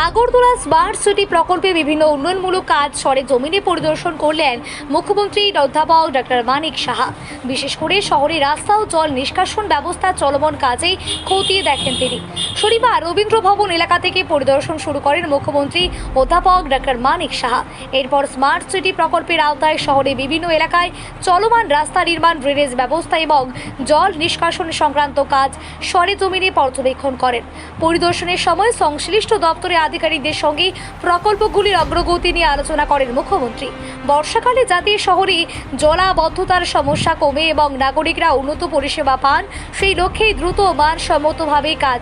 Agartala smart city প্রকল্পে বিভিন্ন উন্নয়নমূলক কাজ সরেজমিনে পরিদর্শন করলেন মুখ্যমন্ত্রী অধ্যাপক ডক্টর মানিক সাহা। বিশেষ করে শহরে রাস্তা ও জল নিষ্কাশন ব্যবস্থা চলমান কাজেই খতিয়ে দেখেন তিনি। শনিবার রবীন্দ্র ভবন এলাকা থেকে পরিদর্শন শুরু করেন মুখ্যমন্ত্রী অধ্যাপক ডক্টর মানিক সাহা। এরপর স্মার্ট সিটি প্রকল্পের আওতায় শহরে বিভিন্ন এলাকায় চলমান রাস্তা নির্মাণ, ড্রেনেজ ব্যবস্থা এবং জল নিষ্কাশন সংক্রান্ত কাজ সরেজমিনে পর্যবেক্ষণ করেন। পরিদর্শনের সময় সংশ্লিষ্ট দপ্তরের আধিকারিকদের সঙ্গে প্রকল্পগুলির অগ্রগতি নিয়ে আলোচনা করেন মুখ্যমন্ত্রী। বর্ষাকালে যাতে শহরে জলাবদ্ধতার সমস্যা কমে এবং নাগরিকরা উন্নত পরিষেবা পান, সেই লক্ষ্যে দ্রুত মানসম্মতভাবে কাজ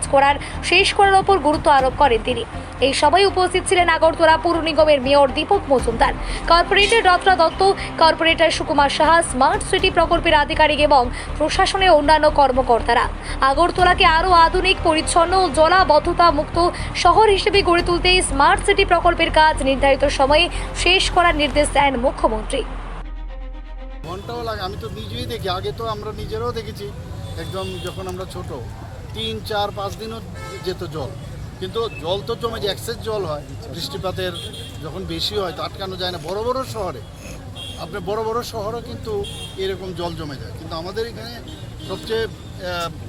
শেষ করার ওপর গুরুত্ব আরোপ করেন তিনি। এই সভায় উপস্থিত ছিলেন আগরতলা পৌর নিগমের mayor Dipak Majumdar, corporator Ratna Dutta, corporator Sukumar Saha, smart city প্রকল্পের আধিকারিক এবং প্রশাসনের অন্যান্য কর্মকর্তারা। আগরতলাকে আরও আধুনিক, পরিচ্ছন্ন ও জলাবদ্ধতা মুক্ত শহর হিসেবে গড়ে তুলতে স্মার্ট সিটি প্রকল্পের কাজ নির্ধারিত সময়ে শেষ করার নির্দেশ দেন মুখ্যমন্ত্রী। ঘন্টাও লাগে, আমি তো নিজেই দেখি, আগে তো আমরা নিজেরাও দেখেছি, একদম যখন আমরা ছোট 3, 4, 5 দিনও যেত জল, কিন্তু জল তো জমে যে এক্সেস জল হয়, বৃষ্টিপাতের যখন বেশি হয় তো আটকানো যায় না। বড় বড় শহরে, আপনার বড় বড় শহরও কিন্তু এরকম জল জমে যায়, কিন্তু আমাদের এখানে সবচেয়ে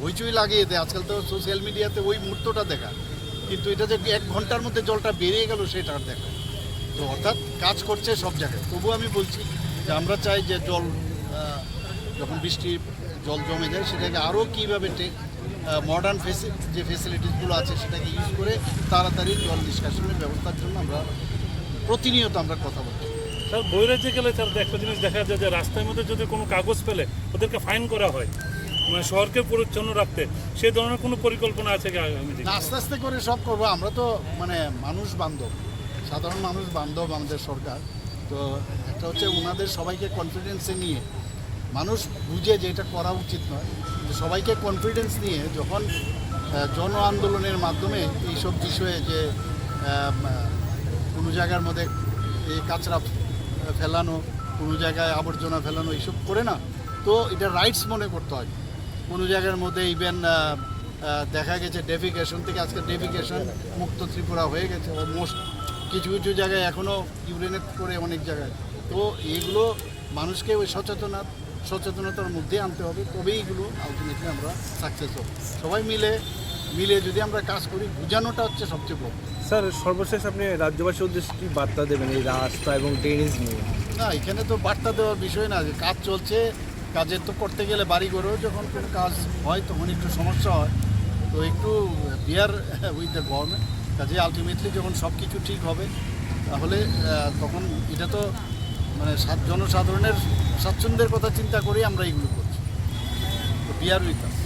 হইচই লাগিয়ে দেয় আজকাল তো সোশ্যাল মিডিয়াতে ওই মুহূর্তটা দেখা, কিন্তু এটা যে 1 ঘন্টার মধ্যে জলটা বেরিয়ে গেল সেটা আর দেখা। তো অর্থাৎ কাজ করছে সব জায়গায়। তবুও আমি বলছি যে আমরা চাই যে জল যখন বৃষ্টি জল জমে যায় সেটাকে আরও কীভাবে মডার্ন যে ফেসিলিটিসগুলো আছে সেটাকে ইউজ করে তাড়াতাড়ি জল নিষ্কাশনের ব্যবস্থার জন্য আমরা প্রতিনিয়ত আমরা কথা বলছি। স্যার, বৈরাজ্যে গেলে স্যার একটা জিনিস দেখা যায় যে রাস্তার মধ্যে যদি কোনো কাগজ পেলে ওদেরকে ফাইন করা হয়, মানে শহরকে পরিচ্ছন্ন রাখতে সেই ধরনের কোনো পরিকল্পনা আছে কি? আস্তে আস্তে করে সব করবো। আমরা তো মানে মানুষ বান্ধব, সাধারণ মানুষ বান্ধব আমাদের সরকার। তো একটা হচ্ছে ওনাদের সবাইকে কনফিডেন্সে নিয়ে, মানুষ বুঝে যে এটা করা উচিত নয়, সবাইকে কনফিডেন্স নিয়ে যখন জন আন্দোলনের মাধ্যমে এইসব বিষয়ে যে কোনো জায়গার মধ্যে এই কাঁচরা ফেলানো, কোনো জায়গায় আবর্জনা ফেলানো এইসব করে না, তো এটা রাইটস মনে করতে হয়। কোনো জায়গার মধ্যে ইভেন দেখা গেছে ডেফিকেশন থেকে আজকে ডেফিকেশন মুক্ত ত্রিপুরা হয়ে গেছে অলমোস্ট। কিছু কিছু জায়গায় এখনও ইউরিনেট করে অনেক জায়গায়। তো এইগুলো মানুষকে ওই সচেতনতার মধ্যে আনতে হবে, তবেই এগুলো আলটিমেটলি আমরা সাকসেস হব। সবাই মিলে যদি আমরা কাজ করি, বোঝানোটা হচ্ছে সবচেয়ে বড়। স্যার, সর্বশেষ আপনি রাজ্যবাসীর উদ্দেশ্যে কি বার্তা দেবেন এই রাস্তা এবং ড্রেনেজ নিয়ে? না, এখানে তো বার্তা দেওয়ার বিষয় না, যে কাজ চলছে, কাজের তো করতে গেলে বাড়ি ঘরেও যখন কোনো কাজ হয় তখন একটু সমস্যা হয়, তো একটু বিয়ার উইথ দ্য গভর্নমেন্ট। কাজে আলটিমেটলি যখন সব কিছু ঠিক হবে তাহলে তখন এটা তো মানে জনসাধারণের স্বাচ্ছন্দ্যের কথা চিন্তা করেই আমরা এগুলো করছি। তো বিয়ার উইথ আস।